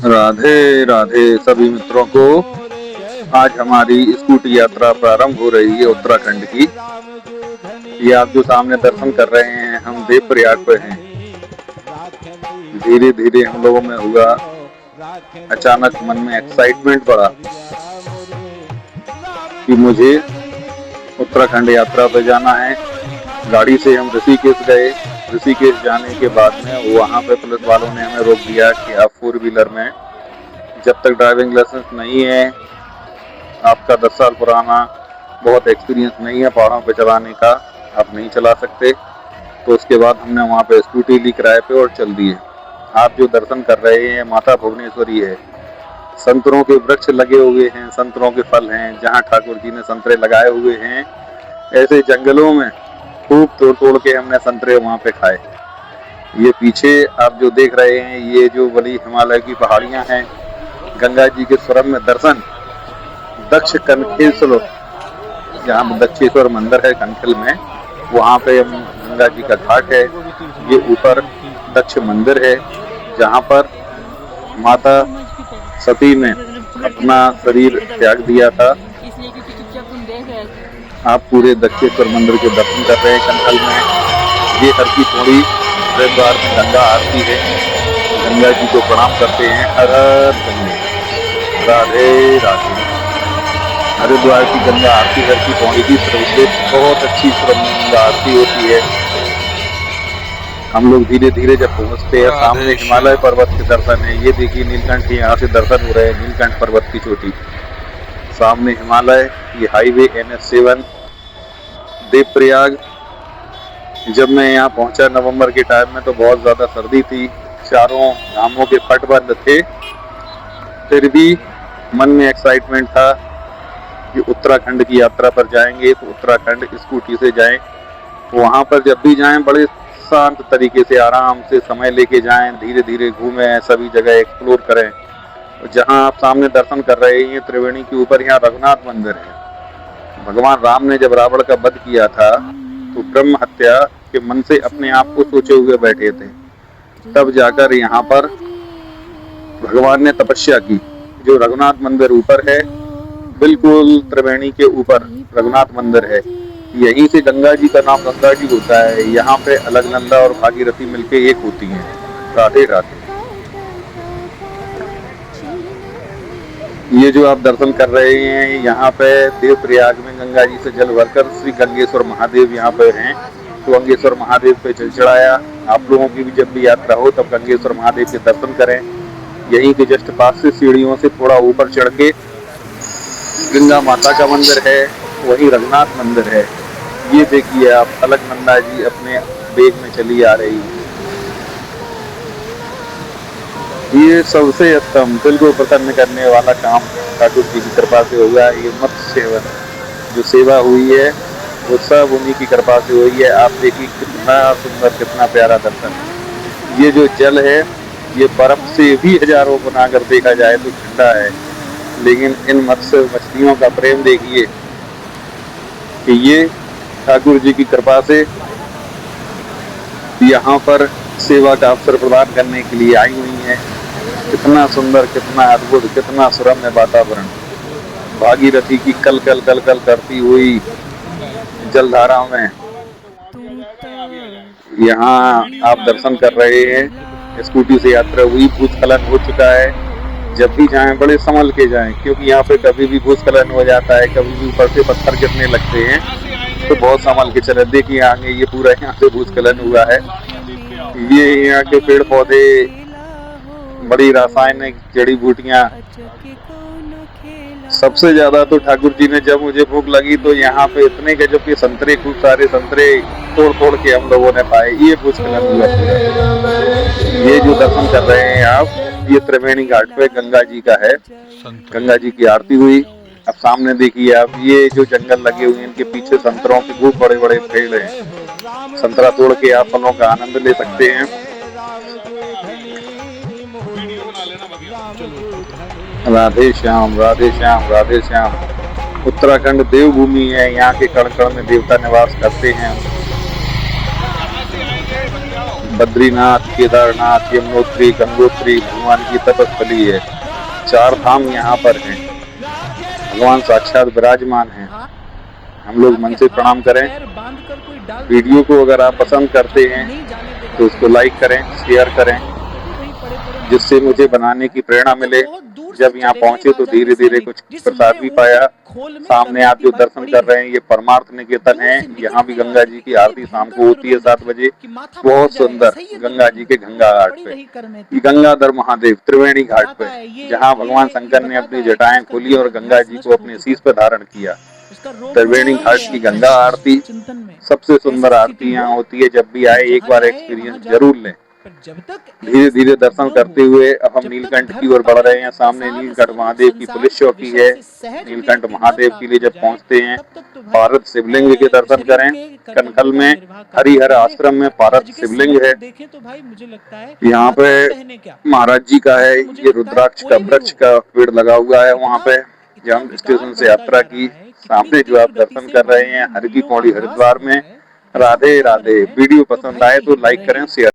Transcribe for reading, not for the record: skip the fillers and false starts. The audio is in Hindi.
राधे राधे सभी मित्रों को। आज हमारी स्कूटी यात्रा प्रारंभ हो रही है उत्तराखंड की। ये आप जो सामने दर्शन कर रहे हैं, हम देवप्रयाग पे हैं। धीरे धीरे हम लोगों में हुआ अचानक मन में एक्साइटमेंट बढ़ा कि मुझे उत्तराखंड यात्रा पे जाना है। गाड़ी से हम ऋषिकेश गए। ऋषिकेश जाने के बाद में वहाँ पे पुलिस वालों ने हमें रोक दिया कि आप 4 व्हीलर में जब तक ड्राइविंग लाइसेंस नहीं है, आपका 10 साल पुराना बहुत एक्सपीरियंस नहीं है पहाड़ों पे चलाने का, आप नहीं चला सकते। तो उसके बाद हमने वहाँ पे स्कूटी ली किराए पे और चल दिए। आप जो दर्शन कर रहे हैं माता भुवनेश्वरी है। संतरों के वृक्ष लगे हुए हैं, संतरों के फल हैं। जहाँ ठाकुर जी ने संतरे लगाए हुए हैं, ऐसे जंगलों में खूब तोड़ तोड़ के हमने संतरे वहाँ पे खाए। ये पीछे आप जो देख रहे हैं, ये जो बड़ी हिमालय की पहाड़ियाँ हैं, गंगा जी के स्वरम में दर्शन। दक्ष कनखेश्वर, जहाँ दक्षेश्वर मंदिर है कनखिल में, वहाँ पे गंगा जी का घाट है। ये ऊपर दक्ष मंदिर है, जहाँ पर माता सती ने अपना शरीर त्याग दिया था। आप पूरे दक्षेश्वर मंदिर के दर्शन कर रहे हैं कनखल में। ये हर की पौड़ी हरिद्वार में गंगा आरती है। गंगा जी को प्रणाम करते हैं। हर हर गंगे, राधे राधे। हरिद्वार की गंगा आरती हर की पौड़ी की सर्वश्रेष्ठ बहुत अच्छी गंगा आरती होती है। हम लोग धीरे धीरे जब पहुंचते हैं, सामने हिमालय पर्वत के दर्शन है। ये देखिए नीलकंठ, यहाँ से दर्शन हो रहे हैं नीलकंठ पर्वत की चोटी। सामने हिमालय, ये हाईवे NH7 देवप्रयाग। जब मैं यहाँ पहुंचा नवंबर के टाइम में तो बहुत ज़्यादा सर्दी थी, चारों धामों के पट बंद थे। फिर भी मन में एक्साइटमेंट था कि उत्तराखंड की यात्रा पर जाएंगे तो उत्तराखंड स्कूटी से जाएं। वहाँ पर जब भी जाएं बड़े शांत तरीके से आराम से समय लेके जाएं, धीरे धीरे घूमें, सभी जगह एक्सप्लोर करें। जहाँ आप सामने दर्शन कर रहे हैं त्रिवेणी के ऊपर, यहाँ रघुनाथ मंदिर है। भगवान राम ने जब रावण का वध किया था तो ब्रह्म हत्या के मन से अपने आप को सोचे हुए बैठे थे। तब जाकर यहाँ पर भगवान ने तपस्या की। जो रघुनाथ मंदिर ऊपर है, बिल्कुल त्रिवेणी के ऊपर रघुनाथ मंदिर है। यहीं से गंगा जी का नाम गंगा जी होता है। यहाँ पे अलकनंदा और भागीरथी मिलके एक होती हैं। राधे राधे। ये जो आप दर्शन कर रहे हैं, यहाँ पे देवप्रयाग में गंगा जी से जल भरकर श्री गंगेश्वर महादेव यहाँ पे हैं। तो गंगेश्वर महादेव पे जल चढ़ाया। आप लोगों की भी जब भी यात्रा हो तब गंगेश्वर महादेव के दर्शन करें। यहीं के जस्ट पास से सीढ़ियों से थोड़ा ऊपर चढ़ के गंगा माता का मंदिर है, वहीं रघुनाथ मंदिर है। ये देखिए आप, अलकनंदा जी अपने बेग में चली आ रही है। ये सबसे उत्तम, दिल को प्रसन्न करने वाला काम ठाकुर जी की कृपा से होगा। ये मत्स्य सेवन जो सेवा हुई है वो सब उन्हीं की कृपा से हुई है। आप देखिए कितना सुंदर, कितना प्यारा दर्शन। ये जो जल है, ये बर्फ से भी हजारों गुना अगर देखा जाए तो ठंडा है, लेकिन इन मत्स्य मछलियों का प्रेम देखिए कि ये ठाकुर जी की कृपा से यहाँ पर सेवा का अवसर प्रदान करने के लिए आई हुई हैं। कितना सुंदर, कितना अद्भुत, कितना सुरम्य वातावरण। भागीरथी की कल कल कल कल करती हुई जलधारा में यहाँ आप दर्शन कर रहे हैं। स्कूटी से यात्रा हुई, भूस्खलन हो चुका है। जब भी जाएं बड़े संभल के जाएं, क्योंकि यहाँ पे कभी भी भूस्खलन हो जाता है, कभी भी ऊपर से पत्थर गिरने लगते हैं, तो बहुत संभल के चले। देखिए आगे ये पूरा यहाँ से भूस्खलन हुआ है। ये यहाँ के पेड़ पौधे, बड़ी रासायनिक जड़ी बूटियां। सबसे ज्यादा तो ठाकुर जी ने, जब मुझे भूख लगी तो यहाँ पे इतने गजब के संतरे, खूब सारे संतरे तोड़ तोड़ के हम लोगों ने पाए। ये भूस्खलन हुआ पूरा। ये जो दर्शन कर रहे हैं आप, ये त्रिवेणी घाट पे गंगा जी का है। गंगा जी की आरती हुई। अब सामने देखिए आप, ये जो जंगल लगे हुए हैं, इनके पीछे संतरों के खूब बड़े बड़े पेड़ हैं। संतरा तोड़ के आप फलों का आनंद ले सकते हैं। राधे श्याम, राधे श्याम, राधे श्याम। उत्तराखंड देवभूमि है, यहाँ के कण कण में देवता निवास करते हैं। बद्रीनाथ, केदारनाथ, यमुनोत्री, गंगोत्री भगवान की तपस्थली है। 4 धाम यहाँ पर हैं। भगवान साक्षात विराजमान हैं। हम लोग मन से प्रणाम करें। वीडियो को अगर आप पसंद करते हैं तो उसको लाइक करें, शेयर करें, जिससे मुझे बनाने की प्रेरणा मिले। जब यहाँ पहुंचे तो धीरे धीरे कुछ प्रसाद भी पाया। सामने आप जो दर्शन कर रहे हैं ये परमार्थ निकेतन है। यहाँ भी गंगा जी की आरती शाम को होती है 7 बजे। बहुत सुंदर गंगा जी के गंगा घाट पे, गंगाधर महादेव त्रिवेणी घाट पे, जहाँ भगवान शंकर ने अपनी जटाएं खोली और गंगा जी को अपने शीश पर धारण किया। त्रिवेणी घाट की गंगा आरती सबसे सुंदर आरती यहाँ होती है। जब भी आए एक बार एक्सपीरियंस जरूर लें। धीरे धीरे दर्शन करते हुए अब हम नीलकंठ की ओर बढ़ रहे हैं। सामने नीलकंठ महादेव की पुलिस चौकी है। नीलकंठ महादेव के लिए जब पहुंचते हैं पारद शिवलिंग के दर्शन करें। कनखल में हरिहर आश्रम में पारद शिवलिंग है। यहाँ पे महाराज जी का है। ये रुद्राक्ष का वृक्ष का पेड़ लगा हुआ है। वहाँ पे जब स्टेशन से यात्रा की सामने जो आप दर्शन कर रहे हैं हर की पौड़ी हरिद्वार में। राधे राधे। वीडियो पसंद आए तो लाइक करें, शेयर